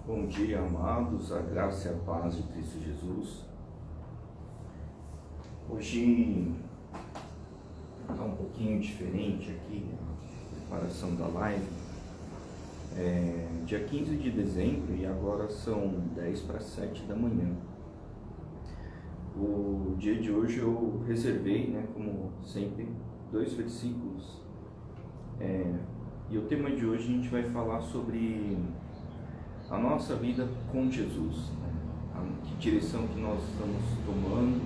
Bom dia, amados, a graça e a paz de Cristo Jesus. Hoje está um pouquinho diferente aqui a preparação da live. Dia 15 de dezembro e agora são 10 para 7 da manhã. O dia de hoje eu reservei, como sempre, 2 versículos. E o tema de hoje a gente vai falar sobre a nossa vida com Jesus, que direção que nós estamos tomando,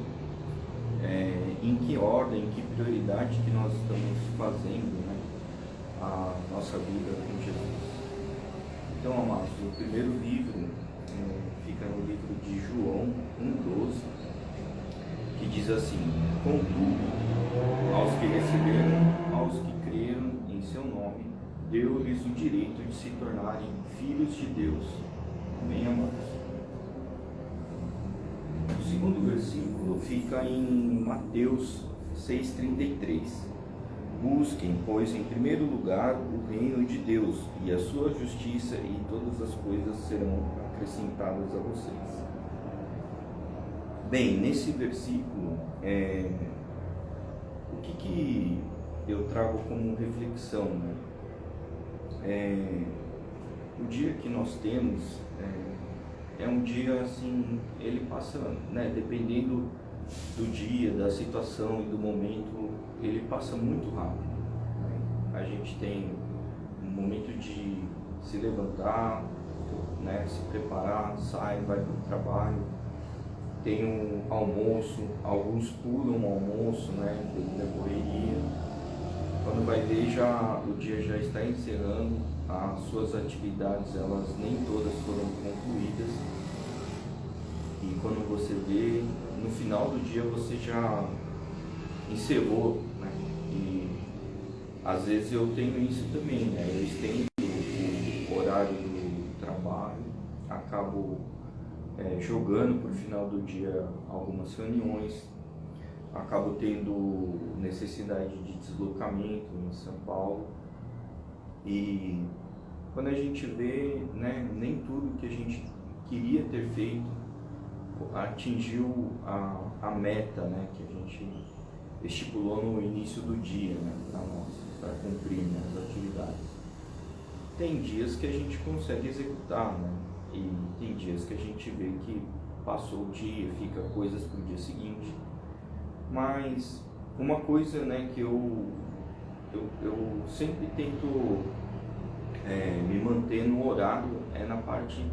em que ordem, em que prioridade que nós estamos fazendo, a nossa vida com Jesus. Então, amados, o primeiro livro fica no livro de João 1,12, que diz assim: contudo, aos que receberam, aos que creram em seu nome, deu-lhes o direito de se tornarem filhos de Deus. Amém, amados? O segundo versículo fica em Mateus 6,33. Busquem, pois, em primeiro lugar o reino de Deus e a sua justiça, e todas as coisas serão acrescentadas a vocês. Bem, nesse versículo, o que eu trago como reflexão, o dia que nós temos é um dia assim, ele passa, dependendo do dia, da situação e do momento, ele passa muito rápido. A gente tem um momento de se levantar, se preparar, sai, vai para o trabalho, tem um almoço, alguns pulam o almoço, devido à correria. Quando vai ver, o dia já está encerrando, as suas atividades, elas nem todas foram concluídas. E quando você vê, no final do dia você já encerrou, E às vezes eu tenho isso também, eu estendo o horário do trabalho, acabo jogando para o final do dia algumas reuniões, acabo tendo necessidade de deslocamento em São Paulo, e quando a gente vê, nem tudo que a gente queria ter feito atingiu a meta, que a gente estipulou no início do dia, para cumprir as atividades. Tem dias que a gente consegue executar, e tem dias que a gente vê que passou o dia, fica coisas para o dia seguinte. Mas uma coisa, que eu sempre tento me manter no horário na parte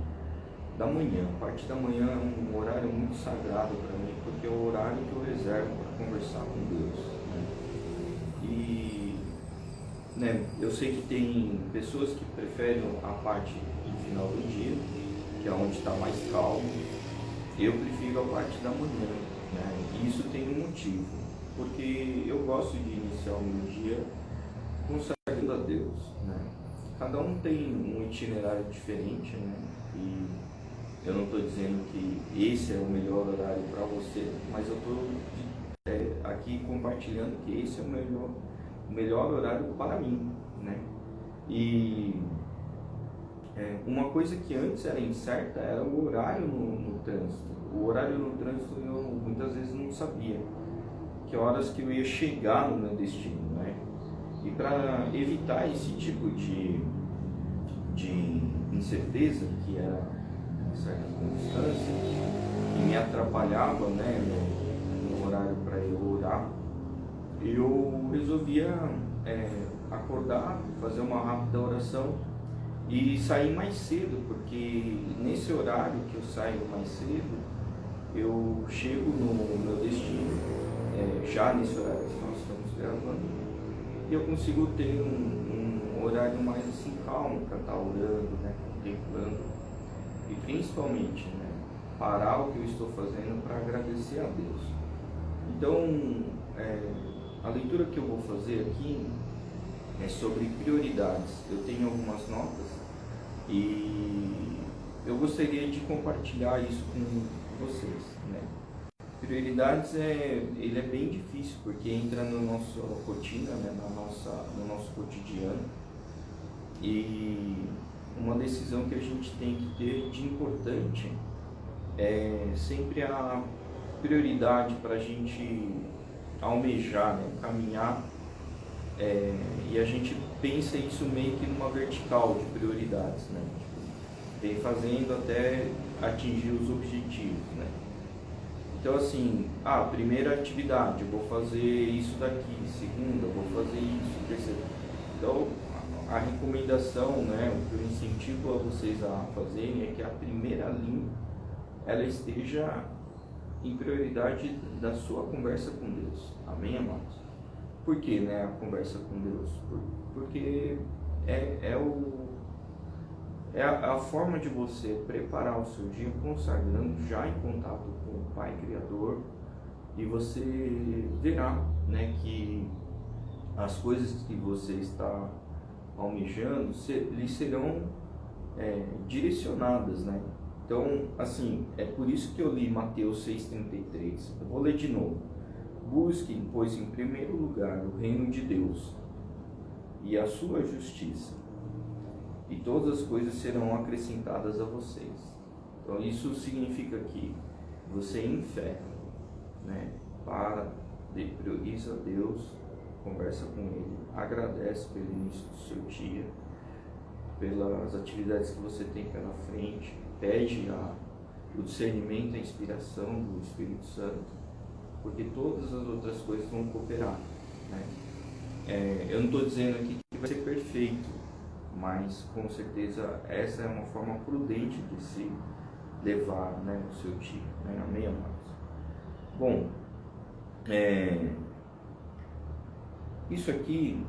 da manhã. A parte da manhã é um horário muito sagrado para mim, porque é o horário que eu reservo para conversar com Deus. E eu sei que tem pessoas que preferem a parte do final do dia, que é onde está mais calmo. Eu prefiro a parte da manhã, E isso tem um motivo, porque eu gosto de iniciar o meu dia consagrando a Deus, Cada um tem um itinerário diferente, E eu não estou dizendo que esse é o melhor horário para você, mas eu estou aqui compartilhando que esse é o melhor horário para mim, E uma coisa que antes era incerta era o horário no trânsito. O horário no trânsito eu muitas vezes não sabia que horas que eu ia chegar no meu destino, E para evitar esse tipo de incerteza, que era uma certa constância, que me atrapalhava, no horário para eu orar, eu resolvia acordar, fazer uma rápida oração e sair mais cedo, porque nesse horário que eu saio mais cedo, eu chego no meu destino, já nesse horário que nós estamos gravando, e eu consigo ter um horário mais assim calmo para estar orando, contemplando, e principalmente parar o que eu estou fazendo para agradecer a Deus. Então, a leitura que eu vou fazer aqui é sobre prioridades. Eu tenho algumas notas e eu gostaria de compartilhar isso com vocês. Prioridades ele é bem difícil, porque entra na nossa rotina, no nosso cotidiano, e uma decisão que a gente tem que ter de importante é sempre a prioridade para a gente almejar, né, caminhar, e a gente pensa isso meio que numa vertical de prioridades, né? Vem fazendo até atingir os objetivos, né? Então assim, primeira atividade, eu vou fazer isso daqui, segunda, eu vou fazer isso, terceira. Então a recomendação, né, o que eu incentivo a vocês a fazerem é que a primeira linha ela esteja em prioridade da sua conversa com Deus. Amém, amados? Por que, né, a conversa com Deus? Porque é a forma de você preparar o seu dia consagrando já em contato com o Pai Criador, e você verá, né, que as coisas que você está almejando lhe serão direcionadas, né? Então, assim, é por isso que eu li Mateus 6,33. Eu vou ler de novo. Busquem, pois, em primeiro lugar o reino de Deus e a sua justiça, e todas as coisas serão acrescentadas a vocês. Então, isso significa que você, em fé, né, prioriza Deus, conversa com Ele, agradece pelo início do seu dia, pelas atividades que você tem pela frente, pede o discernimento, a inspiração do Espírito Santo, porque todas as outras coisas vão cooperar, né? Eu não estou dizendo aqui que vai ser perfeito, mas com certeza essa é uma forma prudente de se levar, né, o seu dia, né? Amém, amados? Bom, isso aqui,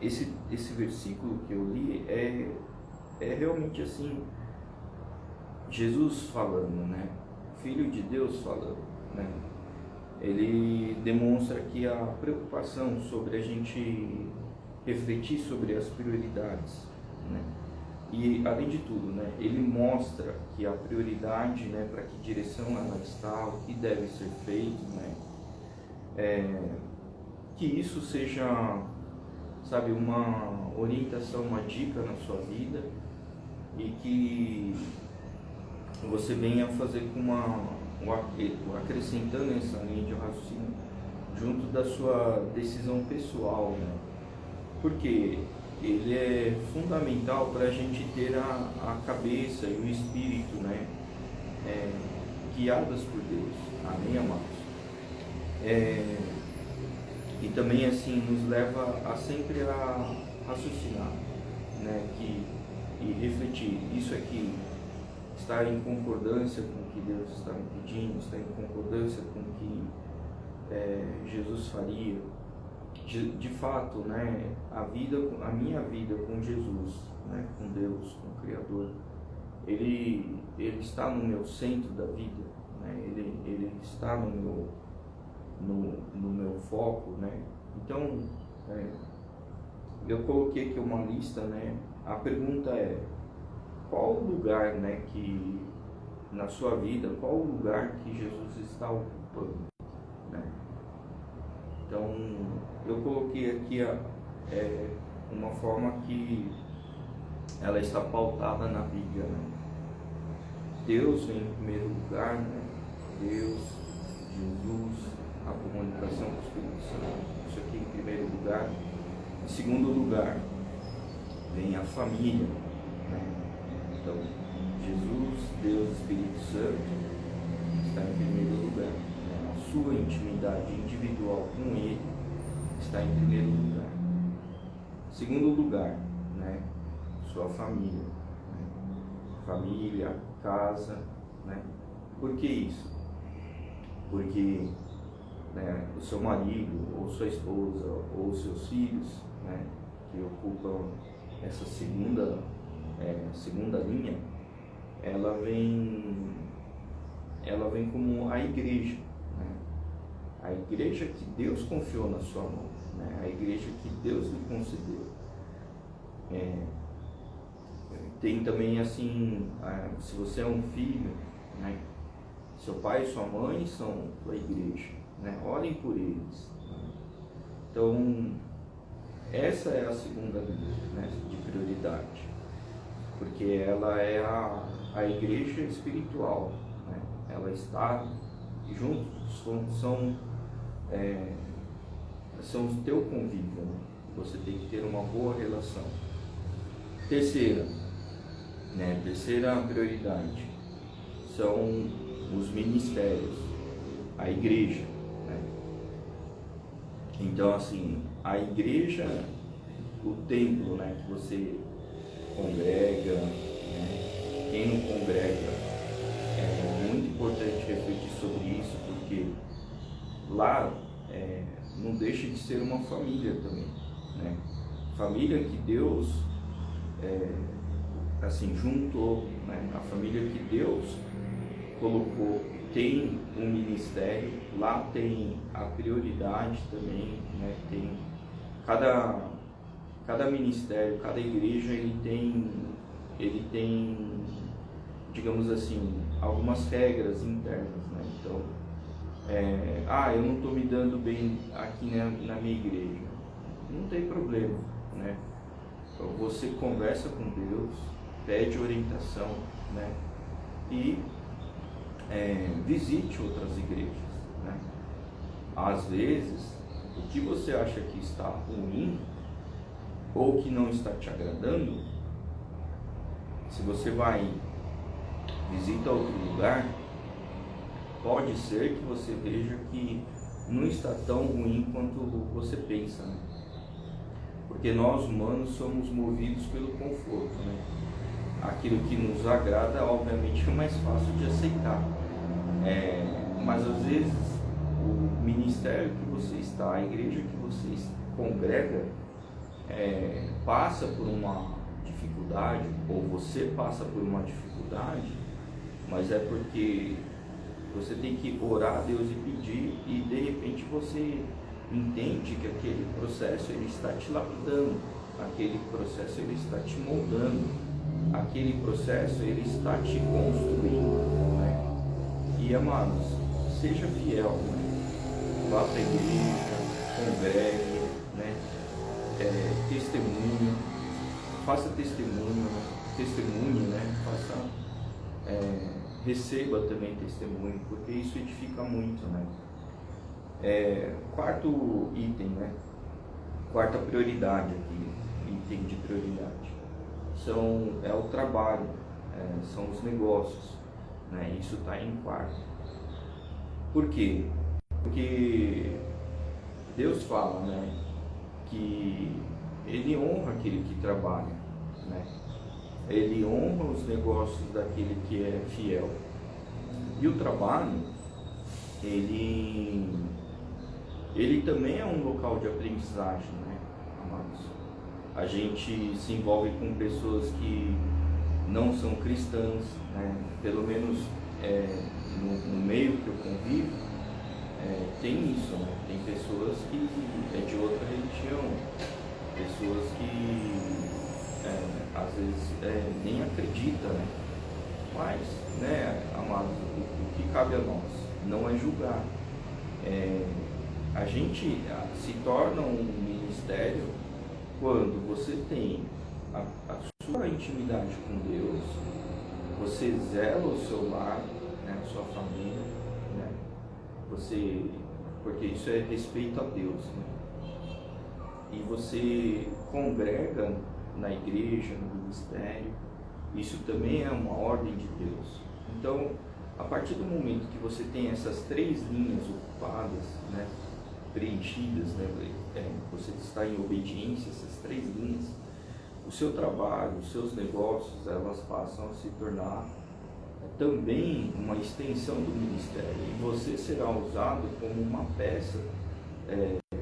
esse versículo que eu li é realmente assim, Jesus falando, né? Filho de Deus falando, né? Ele demonstra aqui a preocupação sobre a gente refletir sobre as prioridades, né? E além de tudo, né, ele mostra que a prioridade, né, para que direção ela está, o que deve ser feito, né? Que isso seja, sabe, uma orientação, uma dica na sua vida, e que você venha fazer com acrescentando essa linha de raciocínio junto da sua decisão pessoal, né? Porque ele é fundamental para a gente ter a cabeça e o espírito, né, guiadas por Deus. Amém, amados? E também assim nos leva a sempre a raciocinar, né, e refletir. Isso aqui está em concordância com o que Deus está me pedindo, está em concordância com o que Jesus faria. De fato, né, a minha vida com Jesus, né, com Deus, com o Criador, ele está no meu centro da vida, né, ele está no meu foco, né? Então, eu coloquei aqui uma lista, né? A pergunta é: qual o lugar, né, que na sua vida, qual o lugar que Jesus está ocupando, né? Então, eu coloquei aqui uma forma que ela está pautada na Bíblia, né? Deus vem em primeiro lugar, né? Deus, Jesus, a comunicação com o Espírito Santo, isso aqui em primeiro lugar. Em segundo lugar, vem a família, né? Então, Jesus, Deus, Espírito Santo está em primeiro lugar, né? A sua intimidade individual com Ele está em primeiro lugar. Segundo lugar, né, sua família, né? Família, casa, né? Por que isso? Porque, né, o seu marido, ou sua esposa, ou seus filhos, né, que ocupam essa segunda linha, ela vem como a igreja, né? A igreja que Deus confiou na sua mão, né? A igreja que Deus lhe concedeu. Tem também assim, se você é um filho, né, seu pai e sua mãe são a igreja, né? Orem por eles, né? Então, essa é a segunda linha, né, de prioridade. porque ela é a igreja espiritual, né? Ela está juntos, são o teu convívio, né? Você tem que ter uma boa relação. Terceira prioridade são os ministérios, a igreja, né? Então, assim, a igreja, o templo, né, que você congrega, né? Quem não congrega, é muito importante refletir sobre isso, porque lá não deixa de ser uma família também, né? Família que Deus assim juntou, né? A família que Deus colocou tem um ministério, lá tem a prioridade também, né? Tem cada ministério, cada igreja, ele tem, digamos assim, algumas regras internas, né? Então, eu não estou me dando bem aqui na minha igreja, não tem problema, né? Então, você conversa com Deus, pede orientação, né? E visite outras igrejas, né? Às vezes, o que você acha que está ruim ou que não está te agradando, se você vai visita outro lugar, pode ser que você veja que não está tão ruim quanto você pensa, né? Porque nós humanos somos movidos pelo conforto, né? Aquilo que nos agrada, obviamente, é mais fácil de aceitar. Mas às vezes o ministério que você está, a igreja que você congrega, passa por uma dificuldade, ou você passa por uma dificuldade, mas é porque você tem que orar a Deus e pedir, e de repente você entende que aquele processo ele está te lapidando, aquele processo ele está te moldando, aquele processo ele está te construindo, né? E amados, seja fiel, né? Vá para a igreja, congregue, né? Testemunho, faça testemunhe, né? Receba também testemunho, porque isso edifica muito, né? Quarto item, né? Quarta prioridade aqui, item de prioridade, é o trabalho, são os negócios, né? Isso está em quarto. Por quê? Porque Deus fala, né, que Ele honra aquele que trabalha, né? Ele honra os negócios daquele que é fiel. E o trabalho, ele também é um local de aprendizagem, né, amados? A gente se envolve com pessoas que não são cristãs, né? Pelo menos no meio que eu convivo, tem isso, né? Tem pessoas que é de outra religião, pessoas que às vezes nem acredita, né? Mas, né, amados, o que cabe a nós não é julgar. A gente se torna um ministério quando você tem a sua intimidade com Deus, você zela o seu lar, né, a sua família, né? Porque isso é respeito a Deus, né? E você congrega na igreja, no ministério, isso também é uma ordem de Deus. Então, a partir do momento que você tem essas três linhas ocupadas, né, preenchidas, né, você está em obediência a essas três linhas, o seu trabalho, os seus negócios, elas passam a se tornar também uma extensão do ministério, e você será usado como uma peça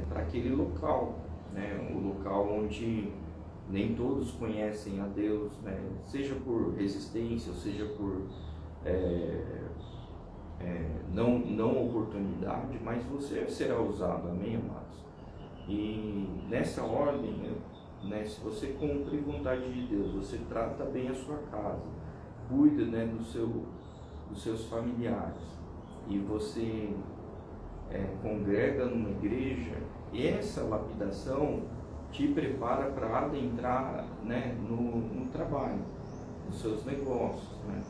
para aquele local, né, o local onde nem todos conhecem a Deus, né? Seja por resistência, ou seja por não oportunidade, mas você será usado, amém, amados? E nessa ordem, né, se você cumpre a vontade de Deus, você trata bem a sua casa, cuida, né, dos seus familiares, e você congrega numa igreja, e essa lapidação te prepara para adentrar, né, no trabalho. os seus negócios, né?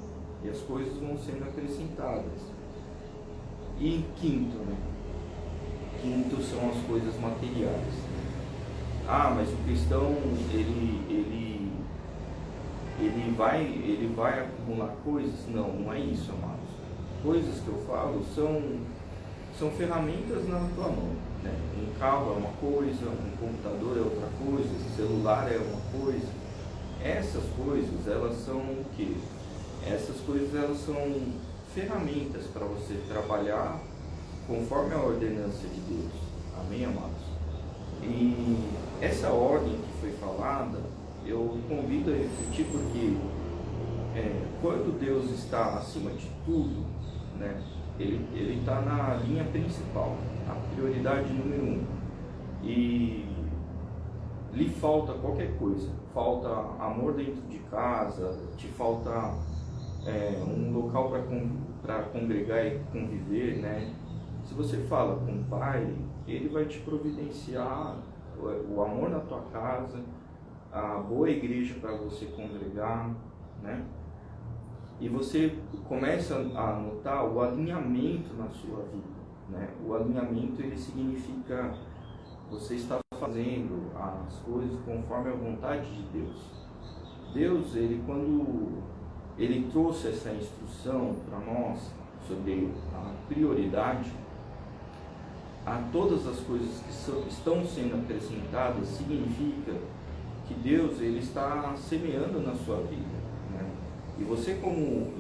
E as coisas vão sendo acrescentadas. E em quinto, né? Quinto são as coisas materiais. Ah, mas o cristão, ele vai acumular coisas? Não, não é isso, amados. Coisas que eu falo são ferramentas na tua mão, né? Um carro é uma coisa, um computador é outra coisa, celular é uma coisa. Essas coisas, elas são o quê? Essas coisas, elas são ferramentas para você trabalhar conforme a ordenança de Deus. Amém, amados? E essa ordem que foi falada, eu convido a refletir, porque quando Deus está acima de tudo, né, ele está na linha principal, a prioridade número 1. E lhe falta qualquer coisa, falta amor dentro de casa, te falta um local para congregar e conviver, né? Se você fala com o Pai, Ele vai te providenciar o amor na tua casa, a boa igreja para você congregar, né? E você começa a notar o alinhamento na sua vida, né? O alinhamento, ele significa você está fazendo as coisas conforme a vontade de Deus. Deus, quando Ele trouxe essa instrução para nós sobre a prioridade, a todas as coisas que estão sendo acrescentadas, significa que Deus, ele está semeando na sua vida, né? E você, como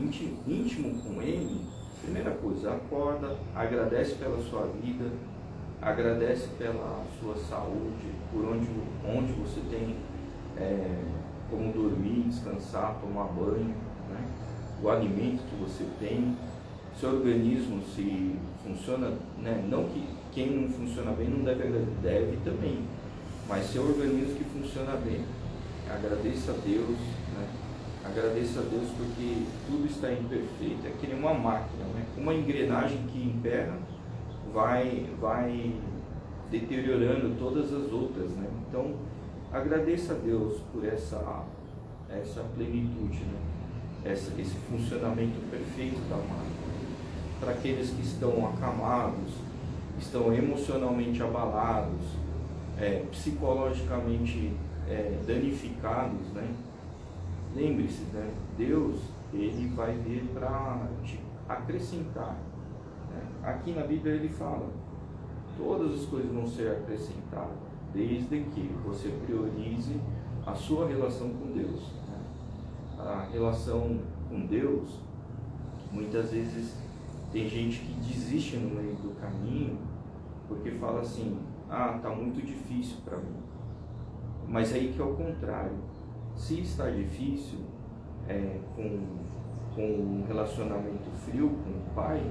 íntimo com Ele, primeira coisa, acorda, agradece pela sua vida, agradece pela sua saúde, por onde você tem como dormir, descansar, tomar banho, né? O alimento que você tem, seu organismo, se funciona, né? Não que quem não funciona bem não deve também, mas seu organismo que funciona bem, agradeça a Deus, né? Agradeça a Deus, porque tudo está imperfeito, é que nem uma máquina, né? Uma engrenagem que emperra vai deteriorando todas as outras, né? Então, agradeça a Deus por essa plenitude, né? Esse funcionamento perfeito da máquina. Para aqueles que estão acamados, estão emocionalmente abalados, psicologicamente danificados, né? Lembre-se, né? Deus, ele vai vir para te acrescentar, né? Aqui na Bíblia ele fala, todas as coisas vão ser acrescentadas, desde que você priorize a sua relação com Deus, né? A relação com Deus, muitas vezes tem gente que desiste no meio do caminho, porque fala assim, tá muito difícil para mim. Mas aí que é o contrário. Se está difícil, com um relacionamento frio com o Pai,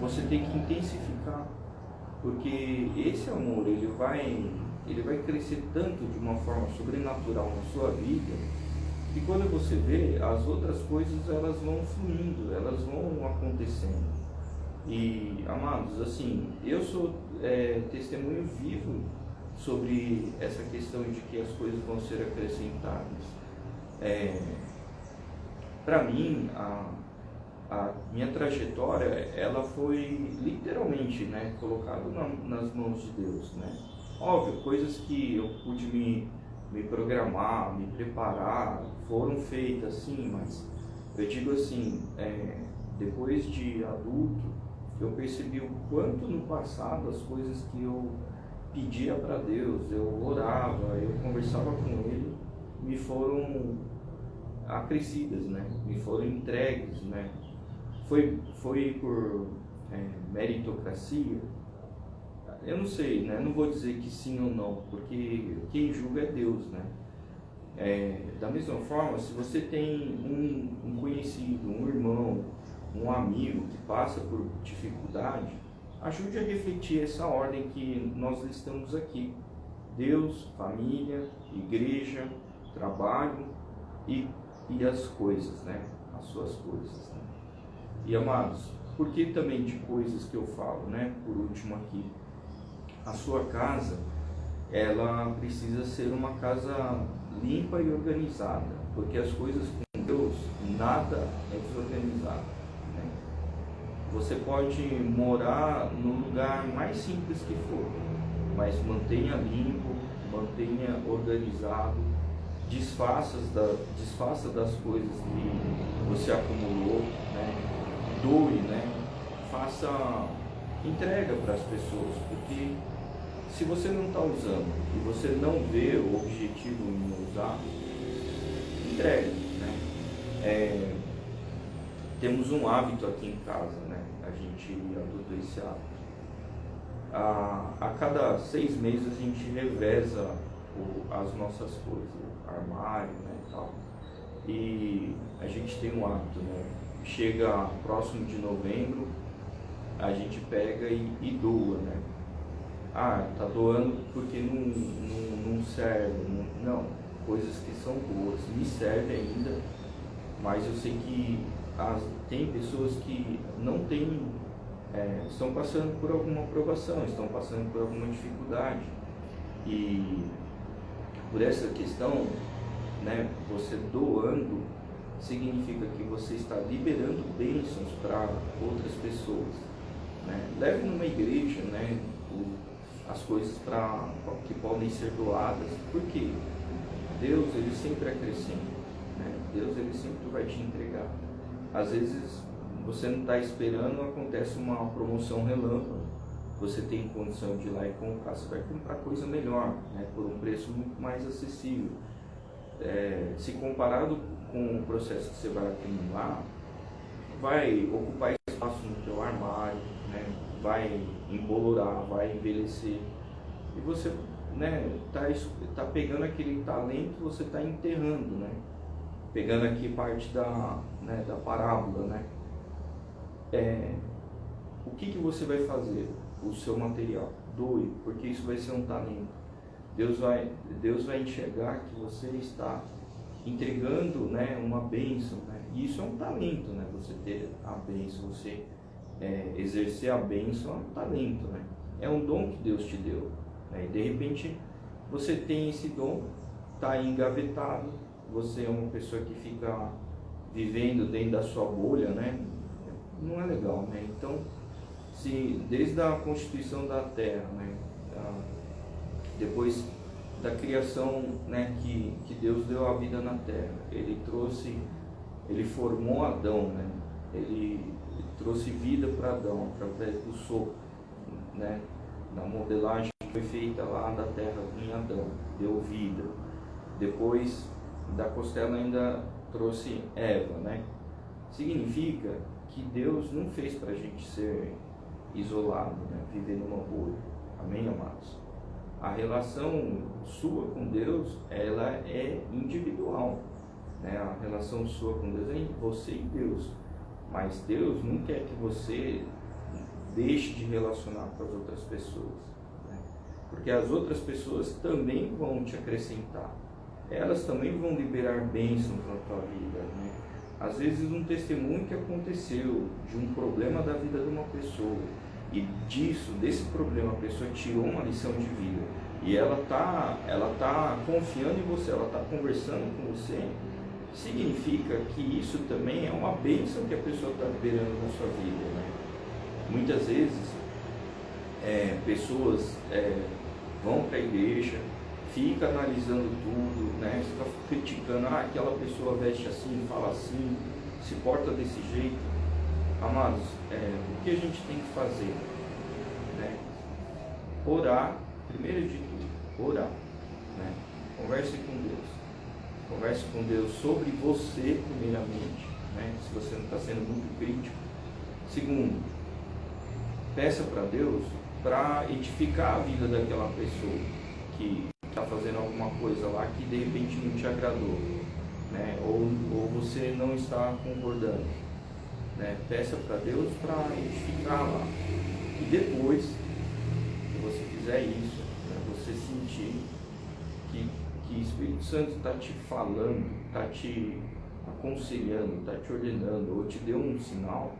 você tem que intensificar, porque esse amor, ele vai crescer tanto de uma forma sobrenatural na sua vida, que quando você vê, as outras coisas, elas vão fluindo, elas vão acontecendo. E, amados, assim, eu sou testemunho vivo sobre essa questão de que as coisas vão ser acrescentadas. Para mim, a minha trajetória, ela foi literalmente, né, colocada nas mãos de Deus, né? Óbvio, coisas que eu pude me programar, me preparar, foram feitas, sim, mas eu digo assim, depois de adulto, eu percebi o quanto no passado as coisas que eu pedia para Deus, eu orava, eu conversava com Ele, me foram acrescidas, né? Me foram entregues, né? Foi por meritocracia? Eu não sei, né? Não vou dizer que sim ou não, porque quem julga é Deus, né? Da mesma forma, se você tem um conhecido, um irmão, um amigo que passa por dificuldade, ajude a refletir essa ordem que nós listamos aqui: Deus, família, igreja, trabalho e as coisas, né? As suas coisas, né? E, amados, por que também de coisas que eu falo, né? Por último aqui, a sua casa, ela precisa ser uma casa limpa e organizada, porque as coisas com Deus, nada é desorganizado, né? Você pode morar no lugar mais simples que for, mas mantenha limpo, mantenha organizado, desfaça das coisas que você acumulou, né? Doe, né? Faça entrega para as pessoas, porque se você não está usando e você não vê o objetivo em usar, entrega, né? Temos um hábito aqui em casa, né? A gente adotou esse hábito. A cada 6 meses a gente reveza as nossas coisas, armário, né, e tal. E a gente tem um hábito, né? Chega próximo de novembro, a gente pega e doa, né? Ah, tá doando porque não serve. Não, coisas que são boas, me servem ainda, mas eu sei que tem pessoas que não têm, estão passando por alguma provação, estão passando por alguma dificuldade. E por essa questão, né, você doando significa que você está liberando bênçãos para outras pessoas, né? Leve numa igreja, né, as coisas que podem ser doadas, porque Deus, ele sempre acrescenta, né? Deus, ele sempre vai te entregar. Às vezes você não está esperando, acontece uma promoção relâmpago, você tem condição de ir lá e comprar, você vai comprar coisa melhor, né, por um preço muito mais acessível. Se comparado com o processo que você vai acumular, vai ocupar espaço no teu armário, né, vai embolorar, vai envelhecer, e você, né, tá pegando aquele talento, você está enterrando, né, pegando aqui parte da parábola, né. O que você vai fazer? O seu material, doe, porque isso vai ser um talento. Deus vai enxergar que você está entregando, né, uma bênção, né? E isso é um talento, né? Você ter a bênção, você exercer a bênção é um talento, né? É um dom que Deus te deu, né? E de repente você tem esse dom, está engavetado, você é uma pessoa que fica vivendo dentro da sua bolha, né? Não é legal, né? Então, se desde a constituição da terra, né, depois da criação, né, que Deus deu a vida na terra, ele formou Adão, né? Ele trouxe vida para Adão através do sopro, né? Na modelagem que foi feita lá da terra em Adão, deu vida. Depois da costela ainda trouxe Eva, né? Significa que Deus não fez para a gente ser isolado, né? Viver numa bolha. Amém, amados? A relação sua com Deus, ela é individual, né? A relação sua com Deus é você e Deus. Mas Deus não quer que você deixe de relacionar com as outras pessoas, né? Porque as outras pessoas também vão te acrescentar. Elas também vão liberar bênçãos na tua vida, né? Às vezes um testemunho que aconteceu de um problema da vida de uma pessoa, e desse problema a pessoa tirou uma lição de vida, e ela tá confiando em você, ela está conversando com você, significa que isso também é uma bênção que a pessoa está liberando na sua vida, né? Muitas vezes pessoas vão para a igreja, fica analisando tudo, né? Fica criticando, aquela pessoa veste assim, fala assim, se porta desse jeito. Amados, o que a gente tem que fazer, né? Orar, primeiro de tudo, orar, né? Converse com Deus sobre você primeiramente, né? Se você não está sendo muito crítico. Segundo, peça para Deus para edificar a vida daquela pessoa que está fazendo alguma coisa lá que de repente não te agradou, né? Ou você não está concordando, né? Peça para Deus para edificar lá. E depois que você fizer isso, né, você sentir que o Espírito Santo está te falando, está te aconselhando, está te ordenando, ou te deu um sinal,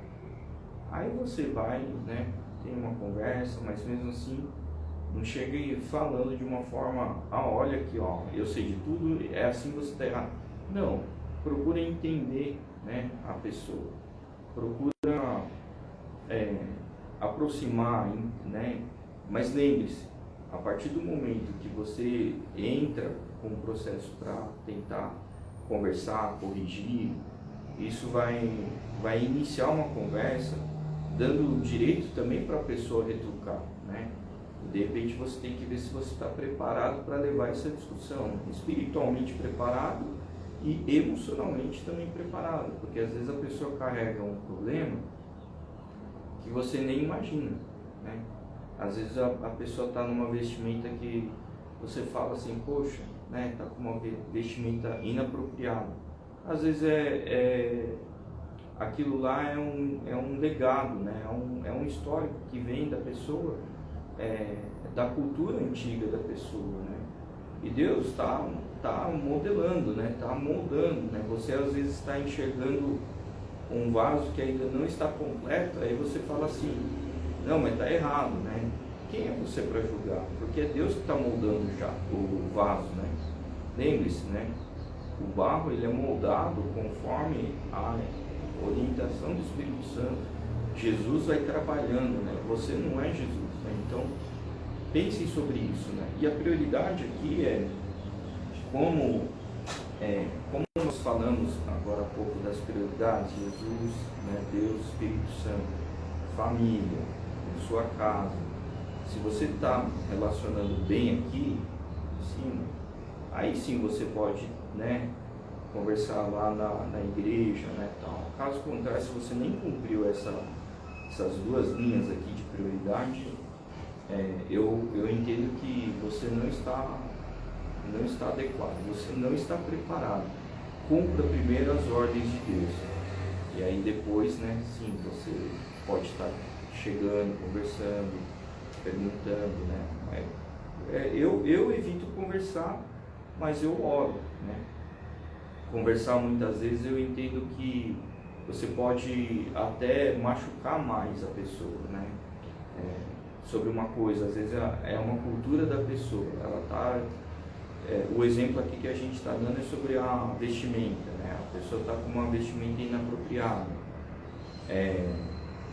aí você vai, né, tem uma conversa, mas mesmo assim não chegue falando de uma forma, olha aqui, eu sei de tudo, é assim, você está errado. Não, procura entender, né, a pessoa, procura aproximar, né, mas lembre-se, a partir do momento que você entra com um processo para tentar conversar, corrigir, isso vai iniciar uma conversa, dando direito também para a pessoa retrucar, né? De repente você tem que ver se você está preparado para levar essa discussão, espiritualmente preparado e emocionalmente também preparado, porque às vezes a pessoa carrega um problema que você nem imagina, né? Às vezes a pessoa está numa vestimenta que você fala assim, poxa, né, está com uma vestimenta inapropriada. Às vezes aquilo lá é um legado, né? É um histórico que vem da pessoa, da cultura antiga da pessoa, né? E Deus está modelando, né? Está moldando, né? Você às vezes está enxergando um vaso que ainda não está completo, aí você fala assim, não, mas está errado, né? Quem é você para julgar? Porque é Deus que está moldando já o vaso, né? Lembre-se, né? O barro ele é moldado conforme a orientação do Espírito Santo. Jesus vai trabalhando, né? Você não é Jesus, né? Então pensem sobre isso, né? E a prioridade aqui como nós falamos agora há pouco das prioridades, Jesus, né? Deus, Espírito Santo, família, sua casa. Se você está relacionando bem aqui, sim, aí sim você pode, né, conversar lá na igreja, né, tal. Caso contrário, se você nem cumpriu essas duas linhas aqui de prioridade, eu entendo que você não está adequado, você não está preparado. Cumpra primeiro as ordens de Deus, e aí depois, né, sim, você pode estar chegando, conversando, perguntando, né. Eu evito conversar, mas eu oro, né. Conversar muitas vezes eu entendo que você pode até machucar mais a pessoa, né, sobre uma coisa. Às vezes é uma cultura da pessoa, ela está, o exemplo aqui que a gente está dando é sobre a vestimenta, né, a pessoa está com uma vestimenta inapropriada,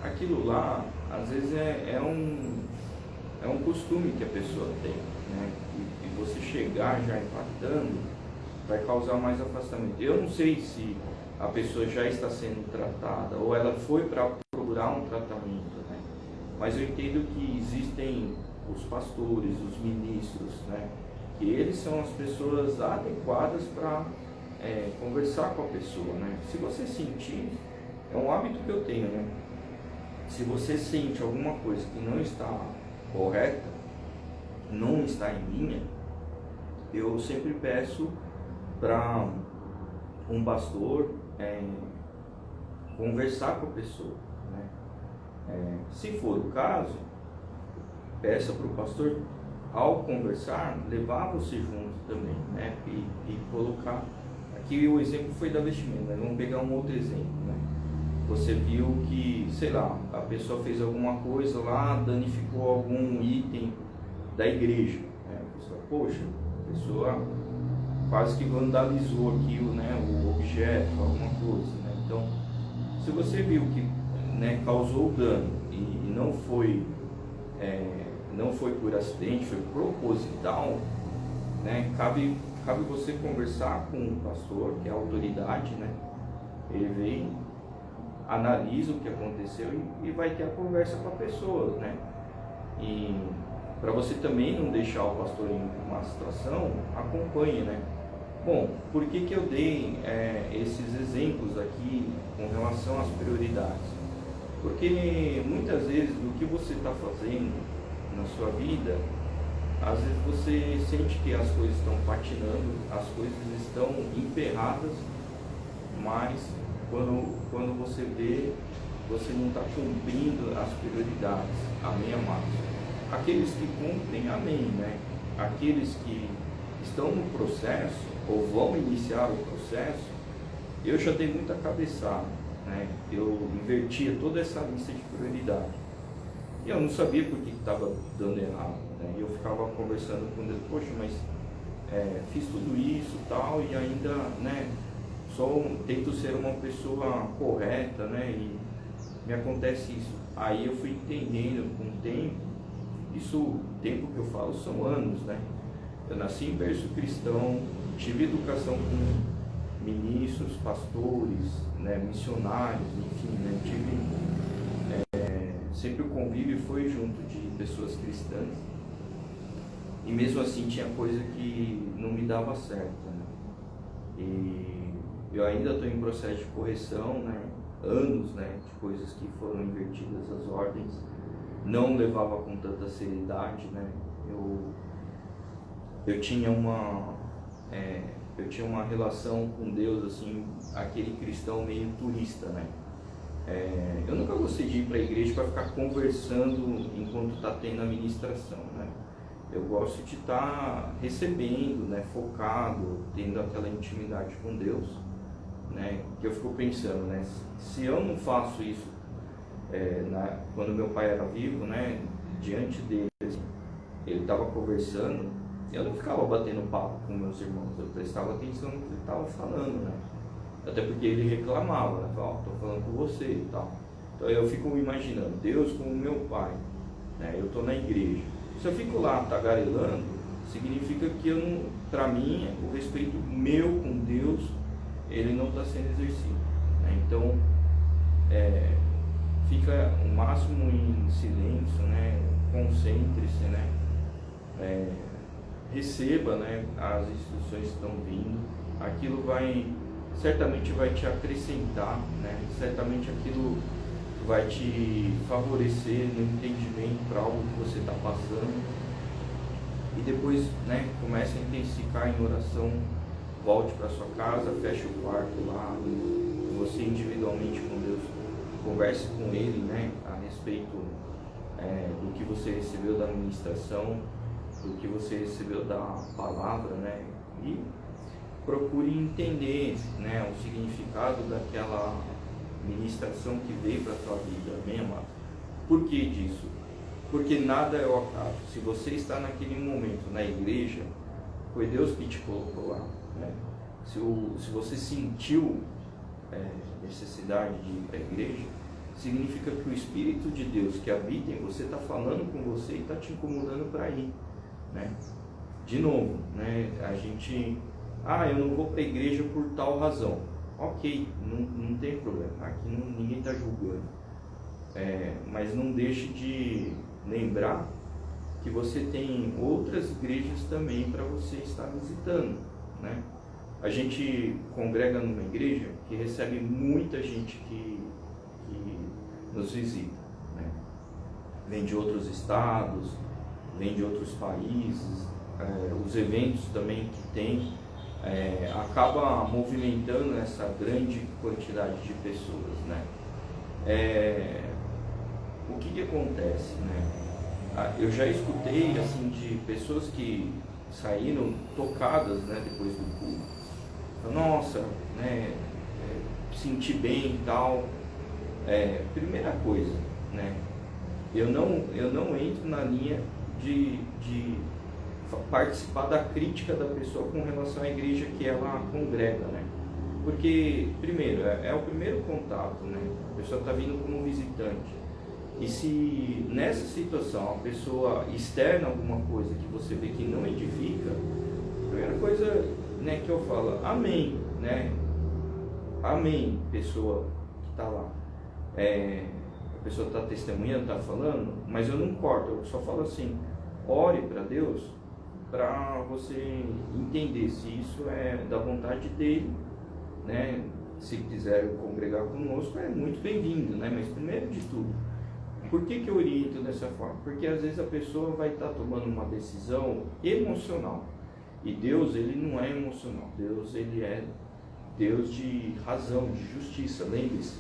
aquilo lá às vezes é um costume que a pessoa tem, né, e você chegar já impactando vai causar mais afastamento. Eu não sei se a pessoa já está sendo tratada ou ela foi para procurar um tratamento, né? Mas eu entendo que existem os pastores, os ministros, né? Que eles são as pessoas adequadas para conversar com a pessoa, né? Se você sentir, é um hábito que eu tenho, né? Se você sente alguma coisa que não está correta, não está em linha, eu sempre peço para um pastor conversar com a pessoa, né? Se for o caso, peça para o pastor, ao conversar, levar você junto também, né? E colocar, aqui o exemplo foi da vestimenta, né? Vamos pegar um outro exemplo, né? Você viu que, sei lá, a pessoa fez alguma coisa lá, danificou algum item da igreja, né? A pessoa, poxa, a pessoa quase que vandalizou aqui, né, o objeto, alguma coisa, né? Então, se você viu que, né, causou dano e não foi por acidente, foi proposital, né, cabe você conversar com o pastor, que é a autoridade, né? Ele vem, analisa o que aconteceu e vai ter a conversa com a pessoa, né? E para você também não deixar o pastor em uma situação, acompanhe, né? Bom, por que eu dei esses exemplos aqui com relação às prioridades? Porque muitas vezes o que você está fazendo na sua vida, às vezes você sente que as coisas estão patinando, as coisas estão emperradas, mas quando você vê, você não está cumprindo as prioridades. Amém, amados? Aqueles que cumprem, amém, né? Aqueles que estão no processo ou vão iniciar o processo, eu já dei muita cabeçada, né? Eu invertia toda essa lista de prioridade e eu não sabia por que estava dando errado, né? Eu ficava conversando com Deus, poxa, mas fiz tudo isso e tal, e ainda, né, tento ser uma pessoa correta, né? E me acontece isso. Aí eu fui entendendo com o tempo, isso, tempo que eu falo são anos, né? Eu nasci em berço cristão, tive educação com ministros, pastores, né, missionários, enfim, né? Sempre o convívio foi junto de pessoas cristãs. E mesmo assim tinha coisa que não me dava certo, né? E eu ainda estou em processo de correção, né? Anos, né? De coisas que foram invertidas as ordens. Não levava com tanta seriedade, né? Eu tinha uma relação com Deus, assim, aquele cristão meio turista, né? Eu nunca gostei de ir para a igreja para ficar conversando enquanto está tendo a ministração, né? Eu gosto de estar recebendo, né? Focado, tendo aquela intimidade com Deus, né? Que eu fico pensando, né? Se eu não faço isso quando meu pai era vivo, né? Diante dele, assim, ele estava conversando, eu não ficava batendo papo com meus irmãos, eu prestava atenção no que ele estava falando, né? Até porque ele reclamava, né? Falava, estou falando com você e tal. Então eu fico imaginando, Deus como meu pai, né? Eu estou na igreja. Se eu fico lá tagarelando, significa que eu não, para mim, o respeito meu com Deus, ele não está sendo exercido, né? Então, fica o máximo em silêncio, né? Concentre-se, né? Receba, né? As instruções que estão vindo. Aquilo certamente vai te acrescentar, né? Certamente aquilo vai te favorecer no entendimento para algo que você está passando. E depois, né? Comece a intensificar em oração. Volte para sua casa, feche o quarto lá, você individualmente com Deus, converse com Ele, né, a respeito do que você recebeu da ministração, do que você recebeu da palavra, né, e procure entender, né, o significado daquela ministração que veio para a tua vida, amém, amado? Por que disso? Porque nada é o acaso. Se você está naquele momento na igreja, foi Deus que te colocou lá, né? Se você sentiu necessidade de ir para a igreja, significa que o Espírito de Deus que habita em você está falando com você e está te incomodando para ir, né? De novo, né? A gente, eu não vou para a igreja por tal razão. Ok, não tem problema, aqui ninguém está julgando, mas não deixe de lembrar que você tem outras igrejas também para você estar visitando, né? A gente congrega numa igreja que recebe muita gente que nos visita, né? Vem de outros estados, vem de outros países, os eventos também que tem, acaba movimentando essa grande quantidade de pessoas, né? O que acontece, né? Eu já escutei assim de pessoas que saíram tocadas, né, depois do culto. Nossa, né, senti bem e tal. Primeira coisa, né, eu não entro na linha de participar da crítica da pessoa com relação à igreja que ela congrega, né? Porque, primeiro, é o primeiro contato, né? A pessoa está vindo como visitante. E se nessa situação a pessoa externa alguma coisa que você vê que não edifica, a primeira coisa, né, que eu falo, amém, né? Amém, pessoa que está lá. A pessoa está testemunhando, está falando, mas eu não corto, eu só falo assim, ore para Deus, para você entender se isso é da vontade dele, né? Se quiser congregar conosco, é muito bem-vindo, né? Mas primeiro de tudo, por que eu oriento dessa forma? Porque às vezes a pessoa vai estar tomando uma decisão emocional. E Deus, ele não é emocional. Deus, ele é Deus de razão, de justiça. Lembre-se,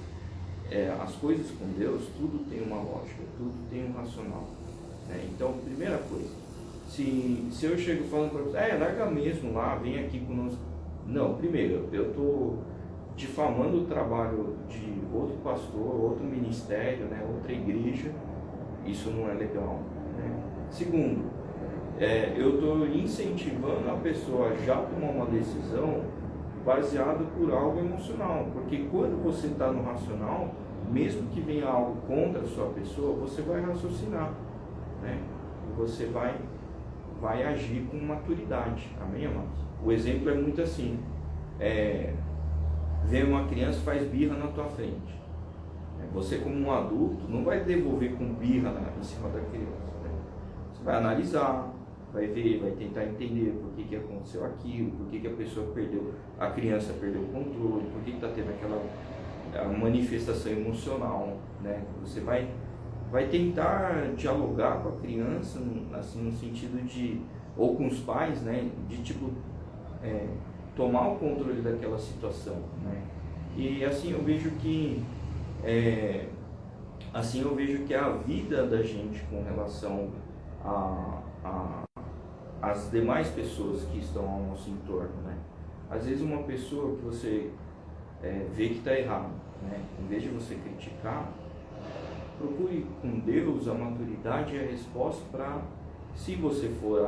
as coisas com Deus, tudo tem uma lógica, tudo tem um racional, né? Então, primeira coisa, se eu chego falando para você, larga mesmo lá, vem aqui conosco. Não, primeiro, eu estou difamando o trabalho de outro pastor, outro ministério, né, outra igreja. Isso não é legal, né? Segundo, eu estou incentivando a pessoa a já tomar uma decisão baseado por algo emocional, porque quando você está no racional, mesmo que venha algo contra a sua pessoa, você vai raciocinar, né? E você vai agir com maturidade, amém, amados? O exemplo é muito assim, vem uma criança e faz birra na tua frente, você como um adulto não vai devolver com birra em cima da criança, né? Você vai analisar, vai ver, vai tentar entender por que aconteceu aquilo, por que a criança perdeu o controle, por que está tendo aquela manifestação emocional, né? Você vai tentar dialogar com a criança, assim, no sentido de, ou com os pais, né? De tipo, tomar o controle daquela situação, né? E assim eu vejo que a vida da gente com relação às demais pessoas que estão ao nosso entorno, né? Às vezes uma pessoa que você vê que está errado, né? Em vez de você criticar, procure com Deus a maturidade e a resposta para, se você for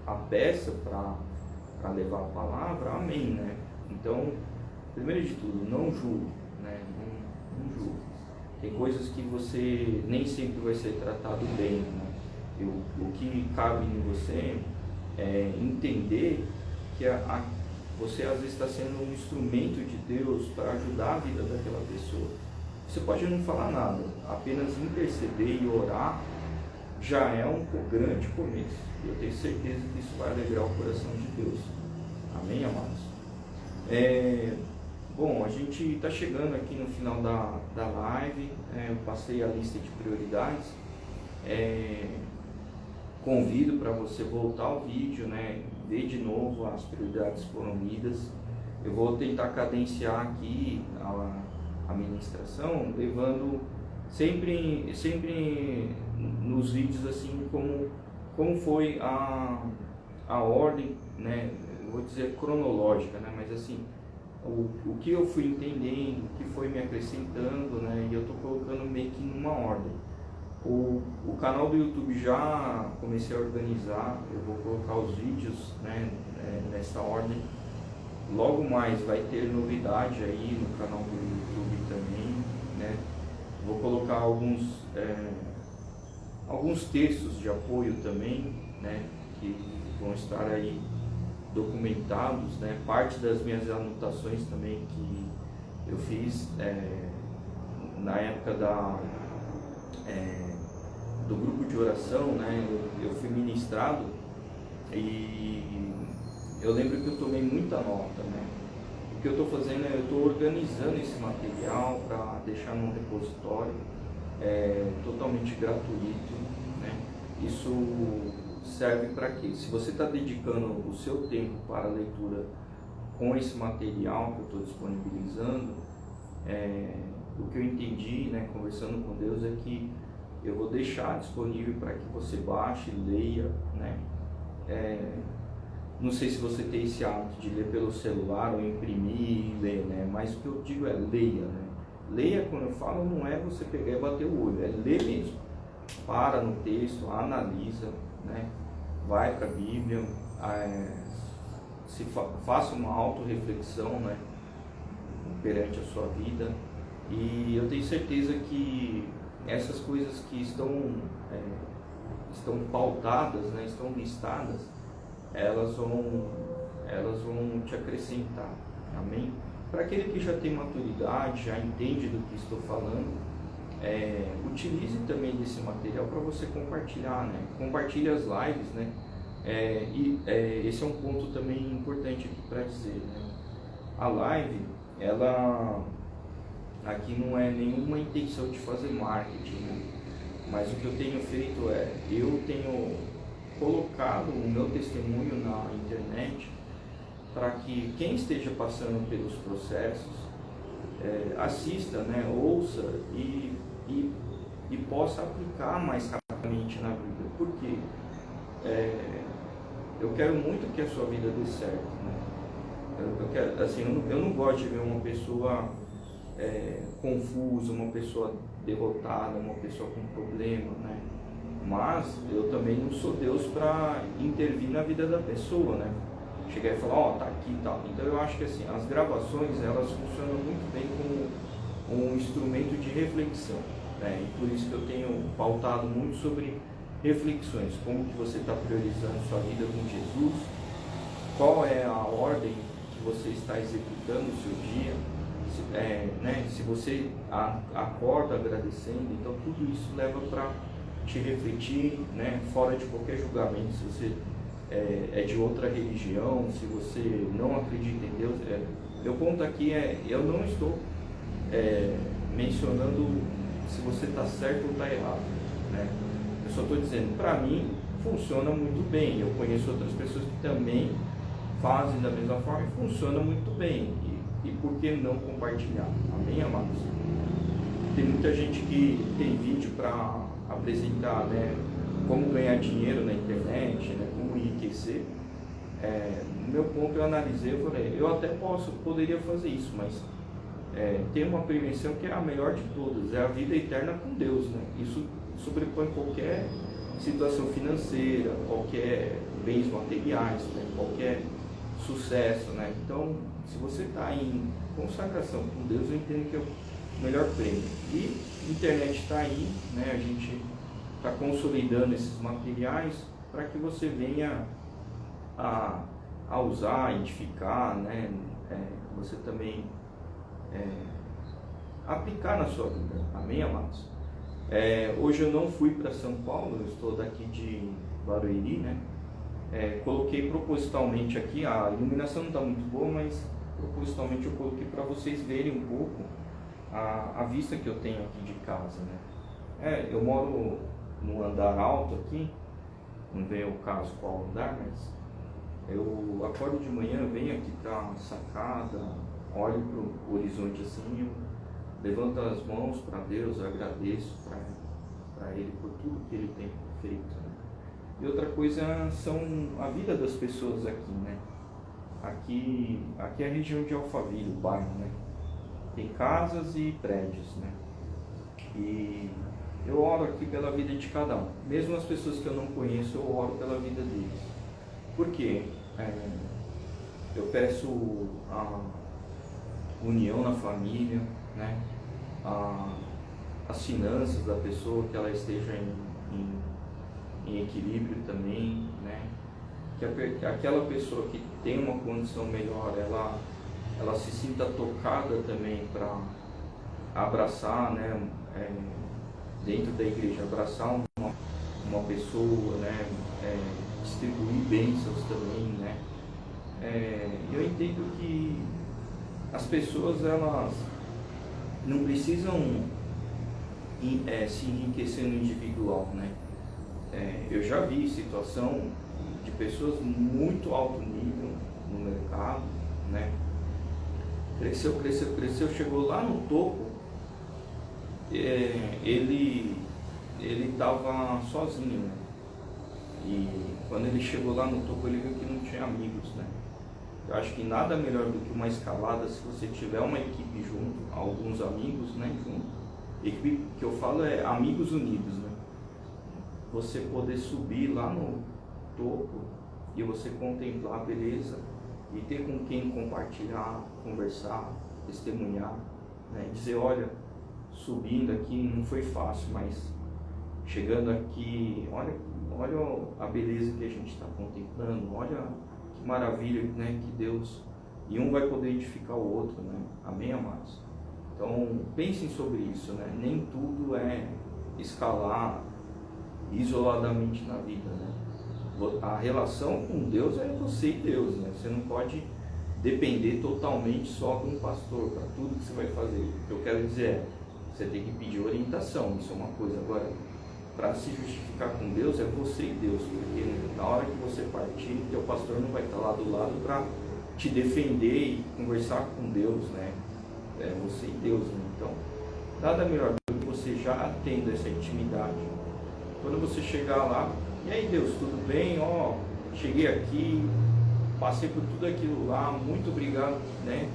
a peça para levar a palavra, amém, né? Então, primeiro de tudo, não julgue, né? Não julgue. Tem coisas que você nem sempre vai ser tratado bem, né? O que cabe em você é entender que você às vezes está sendo um instrumento de Deus para ajudar a vida daquela pessoa. Você pode não falar nada, apenas interceder e orar já é um grande começo. Eu tenho certeza que isso vai alegrar o coração de Deus. Amém, amados? Bom, a gente está chegando aqui no final da live. Eu passei a lista de prioridades. Convido para você voltar ao vídeo, né? Ver de novo as prioridades foram lidas. Eu vou tentar cadenciar aqui a ministração, levando sempre nos vídeos assim como foi a ordem, né? Eu vou dizer cronológica, né? Mas assim, o que eu fui entendendo, o que foi me acrescentando, né? E eu estou colocando meio que numa ordem. O canal do YouTube já comecei a organizar, eu vou colocar os vídeos, né, nessa ordem. Logo mais vai ter novidade aí no canal do YouTube também, né? Vou colocar alguns textos de apoio também, né, que vão estar aí documentados, né? Parte das minhas anotações também que eu fiz na época do grupo de oração, né? Eu fui ministrado e eu lembro que eu tomei muita nota, né? O que eu estou fazendo eu estou organizando esse material para deixar num repositório totalmente gratuito, né? Isso serve para quê? Se você está dedicando o seu tempo para a leitura com esse material que eu estou disponibilizando, o que eu entendi, né, conversando com Deus, é que eu vou deixar disponível para que você baixe, leia, né? Não sei se você tem esse hábito de ler pelo celular ou imprimir e ler, né? Mas o que eu digo é leia, né? Leia, quando eu falo, não é você pegar e bater o olho, é ler mesmo. Para no texto, analisa, né? Vai para a Bíblia, faça uma autorreflexão, né? Perante a sua vida. E eu tenho certeza que essas coisas que estão pautadas, né, estão listadas, elas vão te acrescentar, amém? Para aquele que já tem maturidade, já entende do que estou falando, utilize também desse material para você compartilhar, né? Compartilhe as lives, né? Esse é um ponto também importante aqui para dizer, né? A live, ela aqui não é nenhuma intenção de fazer marketing, né? Mas o que eu tenho feito eu tenho colocado o meu testemunho na internet para que quem esteja passando pelos processos assista, né? Ouça e possa aplicar mais rapidamente na vida. Por quê? Eu quero muito que a sua vida dê certo, né? Eu não gosto de ver uma pessoa confusa, uma pessoa derrotada, uma pessoa com problema, né? Mas eu também não sou Deus para intervir na vida da pessoa, né? chegar e falar, ó, tá aqui e tal. Então eu acho que assim, as gravações, elas funcionam muito bem como um instrumento de reflexão, né? E por isso que eu tenho pautado muito sobre reflexões, como que você está priorizando sua vida com Jesus, qual é a ordem que você está executando o seu dia, se você acorda agradecendo, então tudo isso leva para te refletir, né, fora de qualquer julgamento, se você é de outra religião, se você não acredita em Deus. Meu ponto aqui eu não estou mencionando se você está certo ou está errado, né? Eu só estou dizendo, para mim, funciona muito bem. Eu conheço outras pessoas que também fazem da mesma forma e funciona muito bem. E por que não compartilhar? Amém, amados? Tem muita gente que tem vídeo para apresentar, né, como ganhar dinheiro na internet, né, como enriquecer. No meu ponto eu analisei, eu falei, eu até poderia fazer isso, mas tem uma prevenção que é a melhor de todas, é a vida eterna com Deus, né? Isso sobrepõe qualquer situação financeira, qualquer bens materiais, né, qualquer sucesso, né? Então, se você está em consagração com Deus, eu entendo que é o melhor prêmio. E a internet está aí, né? A gente está consolidando esses materiais para que você venha a usar, a edificar, né? Você também aplicar na sua vida. Amém, amados? Hoje eu não fui para São Paulo, eu estou daqui de Barueri, né? Coloquei propositalmente aqui, a iluminação não está muito boa, mas propositalmente eu coloquei para vocês verem um pouco a vista que eu tenho aqui de casa, né? Eu moro no andar alto aqui, não vem o caso qual andar, mas eu acordo de manhã, venho aqui para a sacada, olho para o horizonte assim, eu levanto as mãos para Deus, agradeço para Ele por tudo que Ele tem feito, né? E outra coisa são a vida das pessoas aqui, né? Aqui é a região de Alphaville, o bairro, né? Tem casas e prédios, né? E eu oro aqui pela vida de cada um. Mesmo as pessoas que eu não conheço, eu oro pela vida deles. Por quê? Eu peço a união na família, né? As finanças da pessoa, que ela esteja em equilíbrio também, né? Que aquela pessoa que tem uma condição melhor, ela se sinta tocada também para abraçar, né? Dentro da igreja, abraçar uma pessoa, né? Distribuir bênçãos também, né? Eu entendo que as pessoas, elas não precisam se enriquecer no individual, né? Eu já vi situação de pessoas muito alto nível no mercado, né? Cresceu, chegou lá no topo. Ele estava sozinho, né? E quando ele chegou lá no topo, ele viu que não tinha amigos, né? Eu acho que nada melhor do que uma escalada se você tiver uma equipe junto, alguns amigos, né, junto. Equipe que eu falo é amigos unidos, né? Você poder subir lá no topo e você contemplar a beleza e ter com quem compartilhar, conversar, testemunhar, né? Dizer, olha, subindo aqui não foi fácil, mas chegando aqui, olha a beleza que a gente está contemplando, olha que maravilha, né, que Deus, e um vai poder edificar o outro, né? Amém, amados? Então pensem sobre isso, né? Nem tudo é escalar isoladamente na vida, né? A relação com Deus é você e Deus, né? Você não pode depender totalmente só de um pastor para tudo que você vai fazer. O que eu quero dizer você tem que pedir orientação, isso é uma coisa. Agora, para se justificar com Deus, é você e Deus, porque na hora que você partir, teu pastor não vai estar lá do lado para te defender e conversar com Deus, né? É você e Deus, né? Então, nada melhor do que você já tendo essa intimidade. Quando você chegar lá, e aí Deus, tudo bem? Cheguei aqui, passei por tudo aquilo lá, muito obrigado, né?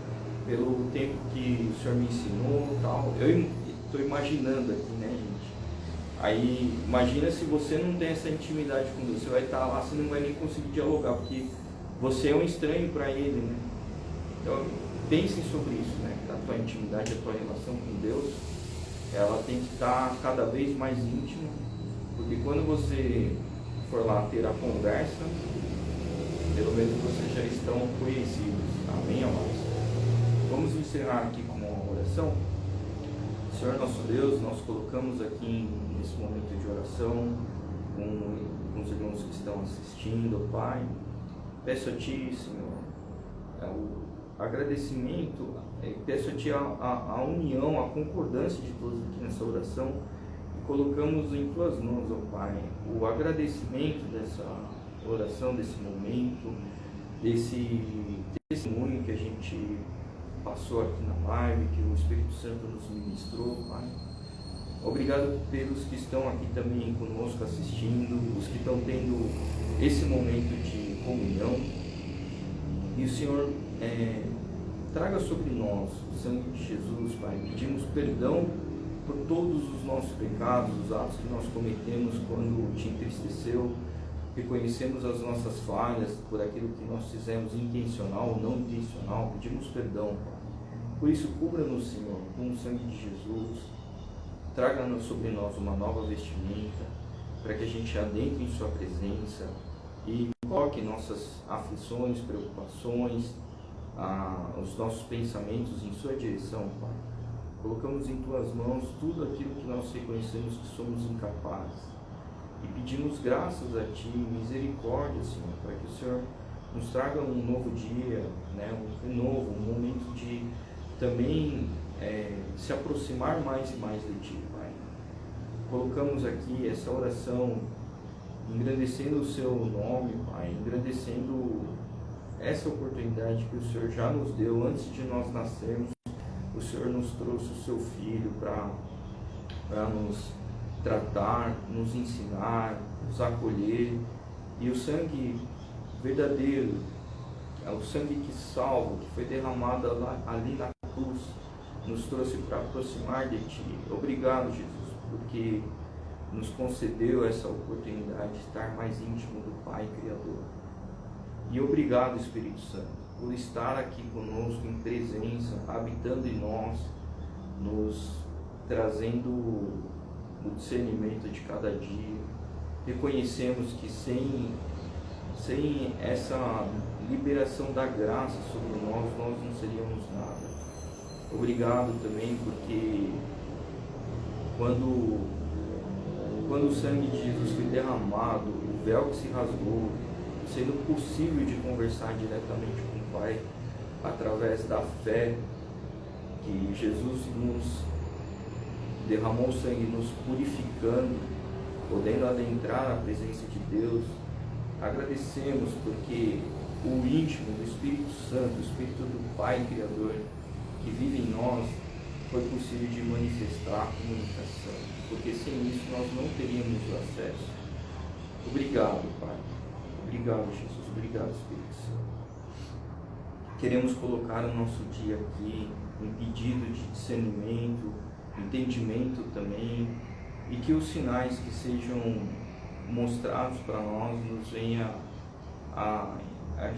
Pelo tempo que o Senhor me ensinou e tal. Eu estou imaginando aqui, né, gente? Aí, imagina se você não tem essa intimidade com Deus, você vai estar lá, você não vai nem conseguir dialogar, porque você é um estranho para Ele, né? Então, pensem sobre isso, né? A tua intimidade, a tua relação com Deus, ela tem que estar cada vez mais íntima, porque quando você for lá ter a conversa, pelo menos vocês já estão conhecidos. Amém, amados? Vamos encerrar aqui com uma oração. Senhor nosso Deus, nós colocamos aqui nesse momento de oração com os irmãos que estão assistindo, Pai. Peço a Ti, Senhor, o agradecimento, peço a Ti a união, a concordância de todos aqui nessa oração, e colocamos em Tuas mãos, ó Pai, o agradecimento dessa oração, desse momento, desse testemunho que a gente passou aqui na live, que o Espírito Santo nos ministrou, Pai. Obrigado pelos que estão aqui também conosco assistindo, os que estão tendo esse momento de comunhão. E o Senhor traga sobre nós o sangue de Jesus, Pai. Pedimos perdão por todos os nossos pecados, os atos que nós cometemos quando Te entristeceu. Reconhecemos as nossas falhas por aquilo que nós fizemos intencional ou não intencional. Pedimos perdão, Pai. Por isso, cubra-nos, Senhor, com o sangue de Jesus. Traga-nos sobre nós uma nova vestimenta, para que a gente adentre em Sua presença e coloque nossas aflições, preocupações, os nossos pensamentos em Sua direção, Pai. Colocamos em Tuas mãos tudo aquilo que nós reconhecemos que somos incapazes e pedimos graças a Ti, misericórdia, Senhor, para que o Senhor nos traga um novo dia, né, um renovo, um momento de também se aproximar mais e mais de Ti, Pai. Colocamos aqui essa oração engrandecendo o Seu nome, Pai, engrandecendo essa oportunidade que o Senhor já nos deu antes de nós nascermos. O Senhor nos trouxe o Seu Filho para nos tratar, nos ensinar, nos acolher, e o sangue verdadeiro, o sangue que salva, que foi derramado ali na cruz, nos trouxe para aproximar de Ti. Obrigado, Jesus, porque nos concedeu essa oportunidade de estar mais íntimo do Pai Criador. E obrigado, Espírito Santo, por estar aqui conosco em presença, habitando em nós, nos trazendo o discernimento de cada dia. Reconhecemos que sem essa liberação da graça sobre nós não seríamos nada. Obrigado também porque quando o sangue de Jesus foi derramado, o véu que se rasgou, sendo possível de conversar diretamente com o Pai através da fé, que Jesus nos derramou o sangue, nos purificando, podendo adentrar na presença de Deus. Agradecemos porque o íntimo do Espírito Santo, o Espírito do Pai Criador que vive em nós, foi possível de manifestar a comunicação, porque sem isso nós não teríamos acesso. Obrigado, Pai. Obrigado, Jesus. Obrigado, Espírito Santo. Queremos colocar o nosso dia aqui em pedido de discernimento, entendimento também, e que os sinais que sejam mostrados para nós nos venha a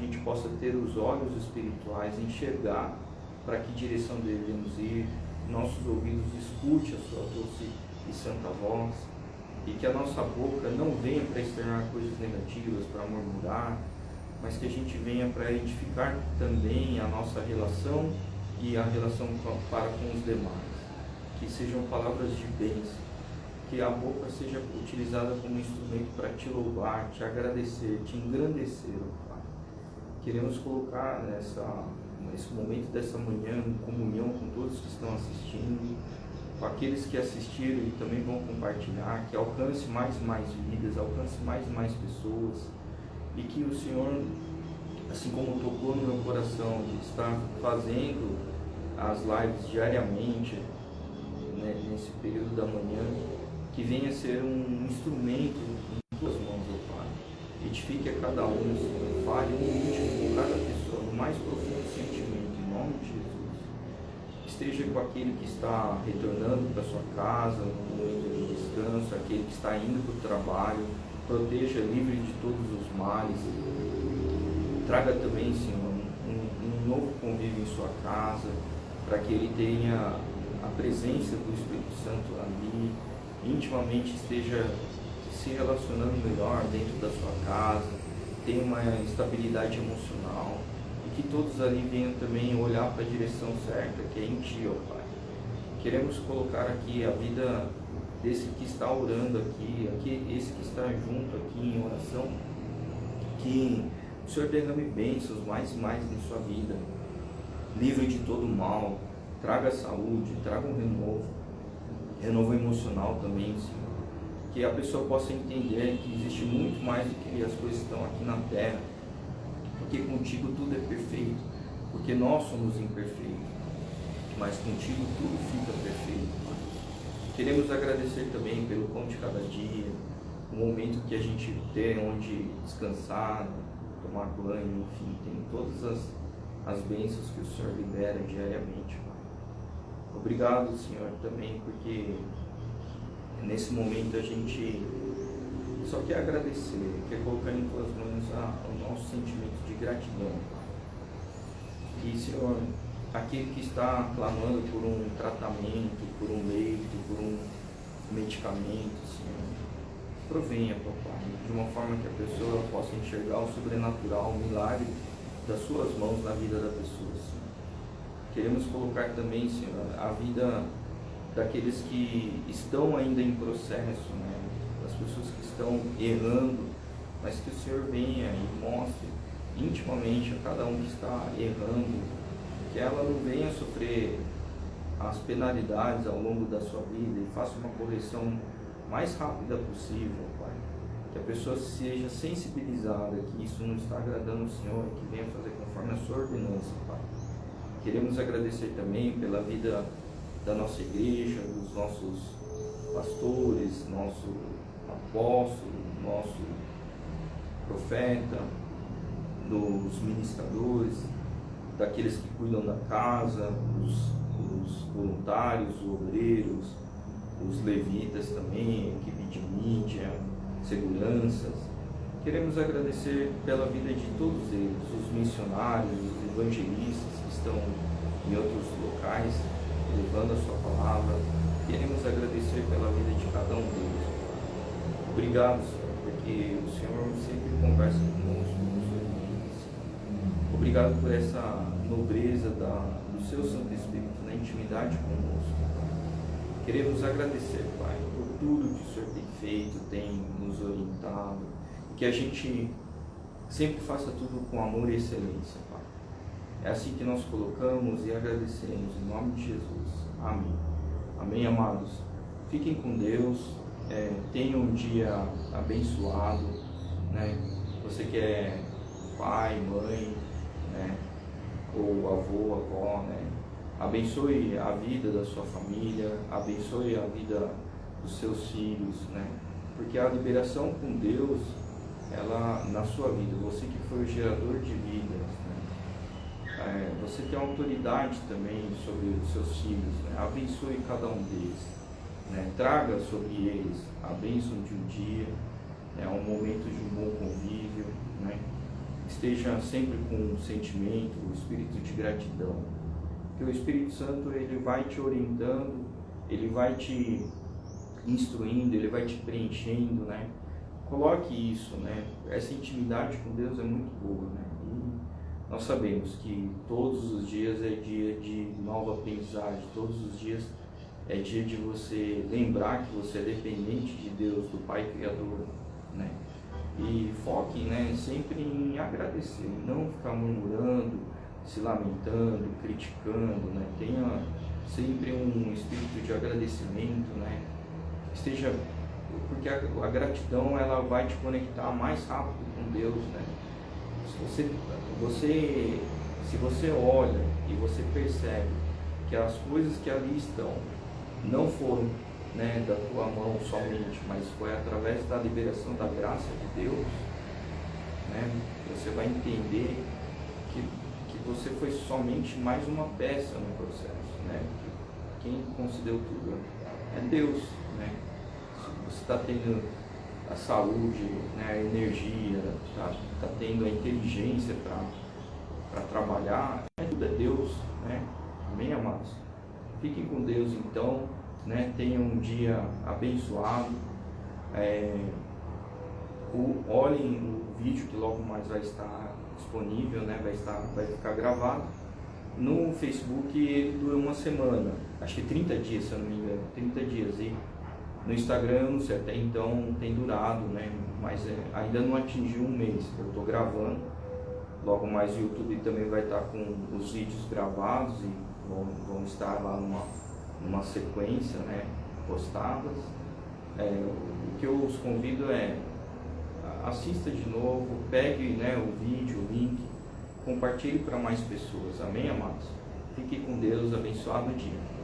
gente possa ter os olhos espirituais, enxergar para que direção devemos ir, nossos ouvidos escute a Sua doce e santa voz, e que a nossa boca não venha para externar coisas negativas, para murmurar, mas que a gente venha para edificar também a nossa relação e a relação para com os demais. Que sejam palavras de bênção, que a boca seja utilizada como instrumento para Te louvar, Te agradecer, Te engrandecer, Pai. Queremos colocar nesse momento dessa manhã em comunhão com todos que estão assistindo, com aqueles que assistiram e também vão compartilhar, que alcance mais e mais vidas, alcance mais e mais pessoas, e que o Senhor, assim como tocou no meu coração de estar fazendo as lives diariamente, né, nesse período da manhã, que venha ser um instrumento em Tuas mãos, ó Pai. Edifique a cada um, Senhor, fale um íntimo com cada pessoa, no mais profundo sentimento, em nome de Jesus. Esteja com aquele que está retornando para sua casa, no momento de descanso, aquele que está indo para o trabalho, proteja, livre de todos os males. Traga também, Senhor, um novo convívio em sua casa, para que ele tenha a presença do Espírito Santo ali, intimamente esteja se relacionando melhor dentro da sua casa, tenha uma estabilidade emocional, e que todos ali venham também olhar para a direção certa, que é em Ti, ó Pai. Queremos colocar aqui a vida desse que está orando aqui, esse que está junto aqui em oração, que o Senhor derrame bênçãos mais e mais em sua vida, livre de todo mal, traga saúde, traga um renovo emocional também, Senhor. Que a pessoa possa entender que existe muito mais do que as coisas que estão aqui na terra, porque contigo tudo é perfeito, porque nós somos imperfeitos, mas contigo tudo fica perfeito, Pai. Queremos agradecer também pelo pão de cada dia, o momento que a gente tem onde descansar, tomar banho, enfim, tem todas as bênçãos que o Senhor libera diariamente, Pai. Obrigado, Senhor, também, porque nesse momento a gente só quer agradecer, quer colocar em Tuas mãos o nosso sentimento de gratidão, Pai. E, Senhor, aquele que está clamando por um tratamento, por um leito, por um medicamento, Senhor, provenha, papai, de uma forma que a pessoa possa enxergar o sobrenatural, o milagre das suas mãos na vida da pessoa, Senhor. Queremos colocar também, Senhor, a vida daqueles que estão ainda em processo, né? Das pessoas que estão errando, mas que o Senhor venha e mostre intimamente a cada um que está errando, que ela não venha sofrer as penalidades ao longo da sua vida e faça uma correção mais rápida possível, Pai. Que a pessoa seja sensibilizada que isso não está agradando o Senhor, que venha fazer conforme a sua ordenança, Pai. Queremos agradecer também pela vida da nossa igreja, dos nossos pastores, nosso apóstolo, nosso profeta, dos ministradores, daqueles que cuidam da casa, os voluntários, os obreiros, os levitas também, a equipe de mídia, seguranças. Queremos agradecer pela vida de todos eles, os missionários, os evangelistas que estão em outros locais, levando a sua palavra. Queremos agradecer pela vida de cada um deles. Obrigado, Senhor, porque o Senhor sempre conversa conosco, nos ouvidos. Obrigado por essa nobreza do Seu Santo Espírito na intimidade conosco. Queremos agradecer, Pai, por tudo que o Senhor tem feito, tem nos orientado, que a gente sempre faça tudo com amor e excelência, Pai. É assim que nós colocamos e agradecemos, em nome de Jesus. Amém. Amém, amados. Fiquem com Deus, tenham um dia abençoado, né? Você que é pai, mãe, né? Ou avô, avó, né? Abençoe a vida da sua família, abençoe a vida dos seus filhos, né? Porque a liberação com Deus, ela na sua vida, você que foi o gerador de vidas, né? Você tem autoridade também sobre os seus filhos, né? Abençoe cada um deles, né? Traga sobre eles a bênção de um dia, né? Um momento de um bom convívio, né? Esteja sempre com um sentimento, um espírito de gratidão. Que o Espírito Santo, ele vai te orientando, ele vai te instruindo, ele vai te preenchendo, né? Coloque isso, né? Essa intimidade com Deus é muito boa, né? E nós sabemos que todos os dias é dia de nova aprendizagem, todos os dias é dia de você lembrar que você é dependente de Deus, do Pai Criador, né? E foque, né, sempre em agradecer, não ficar murmurando, se lamentando, criticando, né? Tenha sempre um espírito de agradecimento, né? Esteja, porque a gratidão, ela vai te conectar mais rápido com Deus, né? Se você olha e você percebe que as coisas que ali estão não foram, né, da tua mão somente, mas foi através da liberação da graça de Deus, né? Você vai entender que você foi somente mais uma peça no processo, né? Quem concedeu tudo é Deus, né? Você está tendo a saúde, né, a energia, tá tendo a inteligência para trabalhar, tudo é Deus, né? Amém, amados? Fiquem com Deus então, né? Tenham um dia abençoado. Olhem o vídeo que logo mais vai estar disponível, né? Vai ficar gravado. No Facebook ele dura uma semana, acho que 30 dias, se eu não me engano, 30 dias. E no Instagram eu não sei, até então tem durado, né? Mas ainda não atingiu um mês. Eu estou gravando. Logo mais o YouTube também vai estar com os vídeos gravados e vão estar lá numa sequência, né? Postadas. O que eu os convido é: assista de novo, pegue, né, o vídeo, o link, compartilhe para mais pessoas. Amém, amados? Fique com Deus, abençoado dia.